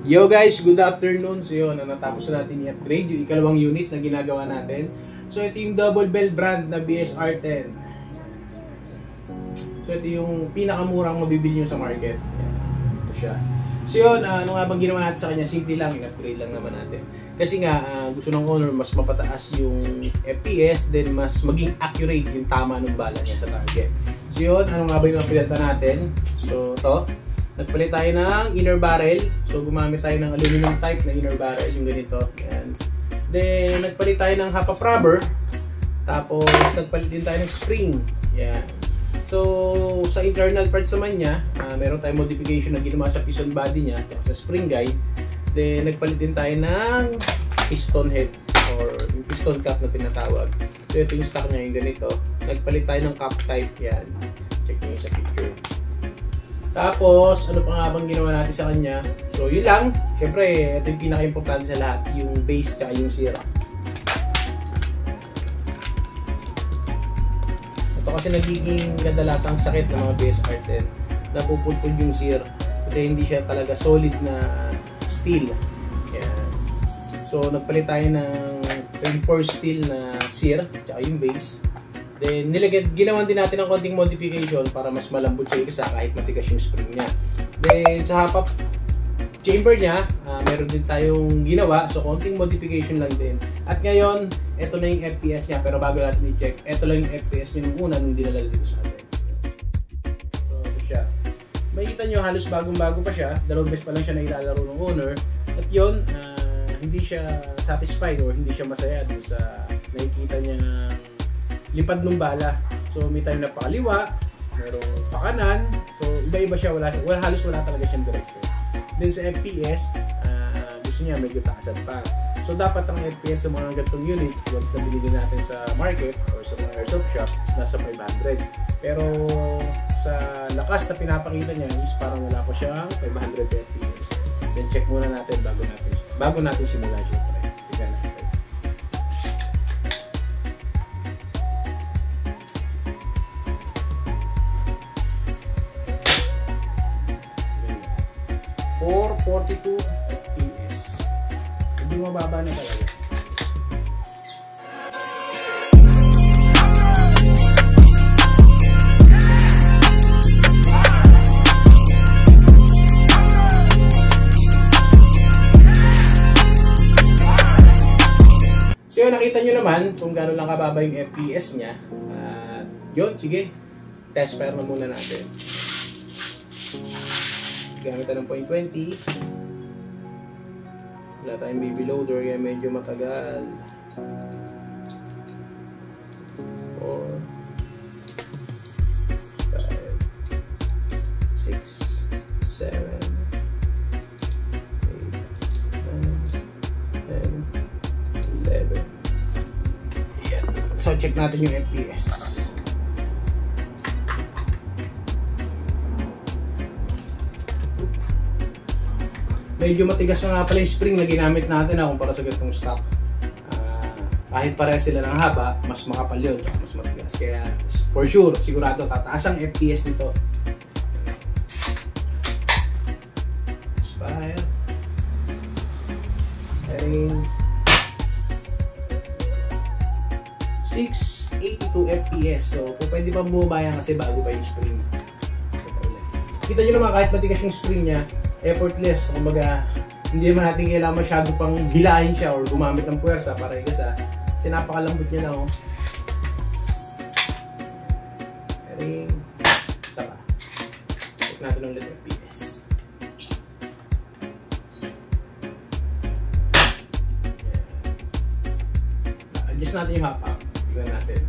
Yo guys, good afternoon. So yun, natapos na natin i-upgrade yung ikalawang unit na ginagawa natin. So ito yung double bell brand na BSR10. So ito yung pinakamurang mabibili nyo sa market. Ito siya. So yun, ano nga bang ginawa natin sa kanya? Simple lang, in-upgrade lang naman natin. Kasi nga, gusto ng owner mas mapataas yung FPS, then mas maging accurate yung tama ng bala niya sa target. So yun, ano nga ba yung napilitan natin? So ito, nagpalit tayo ng inner barrel. So gumamit tayo ng aluminum type na inner barrel, yung ganito. Yan. Then nagpalit tayo ng half of rubber. Tapos nagpalit din tayo ng spring. Yan. So sa internal parts naman niya, meron tayong modification na ginawa sa piston body niya at sa spring guide. Then nagpalit din tayo ng piston head or yung piston cap na pinatawag. So ito yung stock niya, yung ganito. Nagpalit tayo ng cap type. Yan. Check nyo sa picture. Tapos, ano pa nga bang ginawa natin sa kanya? So, yun lang. Siyempre, ito yung pinaka-importante sa lahat. Yung base tsaka yung sira. Ito kasi nagiging kadalasang sakit ng mga BSR10. Napupulpul yung sira. Kasi hindi siya talaga solid na steel. Yan. So, nagpalit tayo ng 24 steel na sira tsaka yung base. Then, ginawan din natin ng konting modification para mas malambot siya isa kahit matigas yung spring niya. Then, sa half-up chamber niya, meron din tayong ginawa. So, konting modification lang din. At ngayon, ito na yung FPS niya. Pero bago natin i-check, ito lang yung FPS niya nung una nung dinala dito sa atin. So, ito siya. Makikita nyo, halos bagong-bago pa siya. Dalawang beses pa lang siya na ilalaro ng owner. At yun, hindi siya satisfied or hindi siya masaya dun sa nakikita niya lipad ng bala. So may time na pakaliwa, merong pakanan. So iba-iba siya, halos wala talaga siyang direction. Then sa FPS, gusto niya medyo taasan pa. So dapat ang FPS sa mga ganitong unit, once na binili natin sa market or sa mga airsoft shop, nasa 500. Pero sa lakas na pinapakita niya is parang wala pa siyang 500 FPS. Then check muna natin bago natin simulan siya. Tignan natin. Or 42 FPS. Hindi mababa na talaga. So yun, nakita nyo naman kung gano'n lang kababa yung FPS niya. Yun, sige. Test fire na muna natin. Gamit ng .20. Wala tayong baby loader kaya medyo matagal. 4 5 6 7 8 9 10 11. Yan. So check natin yung FPS. Medyo matigas na nga pala yung spring na ginamit natin kumpara sa ganitong stock. Kahit pareha sila ng haba, mas makapal yun, mas matigas. Kaya for sure, sigurado tataas ang FPS nito. Expire. Heading 682 FPS. So, pwede pa bumaba yan kasi bago pa yung spring. Kita nyo naman kahit matigas yung spring niya, effortless, kumbaga hindi naman natin kailangan masyado pang hilahin siya or gumamit ng puwersa para igasa kasi napakalambot niya na Ring saka check natin ulit FPS. Adjust natin yung half-up, tignan natin.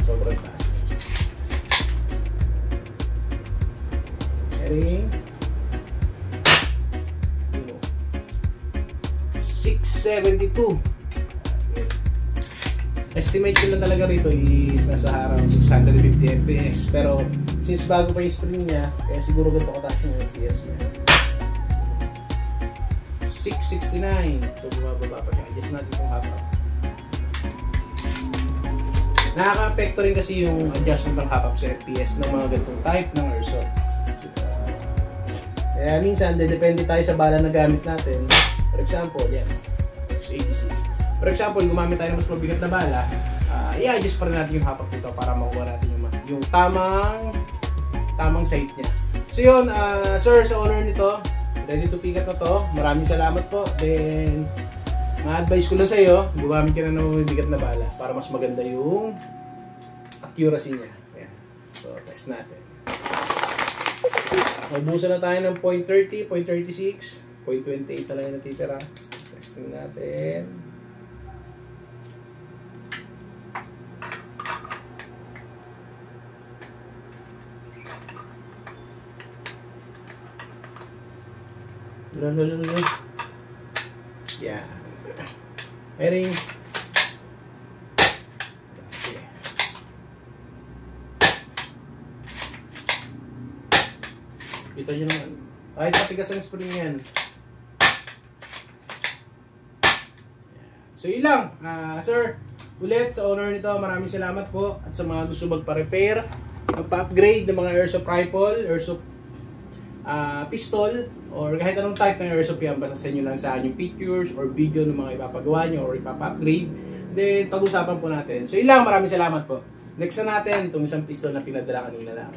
Sobrang taas. Heading 672. Estimate ko lang talaga rito is nasa around 650 FPS. Pero since bago pa yung spring niya, kaya siguro ganito kataas yung FPS niya. 669. So bumababa pa siya. Adjust natin itong half-up. Nakaka-apekto rin kasi yung adjustment ng half-up sa FPS ng mga ganitong type ng airsoft. Kaya minsan, depende tayo sa bala na gamit natin. For example, yan, X86. For example, gumamit tayo ng mas mabigat na bala, i-adjust pa rin natin yung hapak nito para makuha natin yung tamang sight niya. So yun, sir, sa owner nito, ready to pick up na to. Maraming salamat po. Then, ma-advise ko lang sa iyo, gumamit ka na ng mabigat na bala para mas maganda yung accuracy niya. Ayan. So, test natin. Magbusa na tayo ng 0.30, 0.36, 0.28 na lang yung natitira. Testing natin. Yan. Airing. Ito yun naman. Ay, patigas ang spring yan. So, yun lang. Sir, ulit sa owner nito, maraming salamat po. At sa mga gusto magpa-repair, magpa-upgrade ng mga airsoft rifle, airsoft pistol, or kahit anong type ng airsoft yan, basta sa inyo lang sa yung pictures or video ng mga ipapagawa nyo or ipapa-upgrade, then pag-usapan po natin. So, yun lang. Maraming salamat po. Next na natin, itong isang pistol na pinadala kanina lang.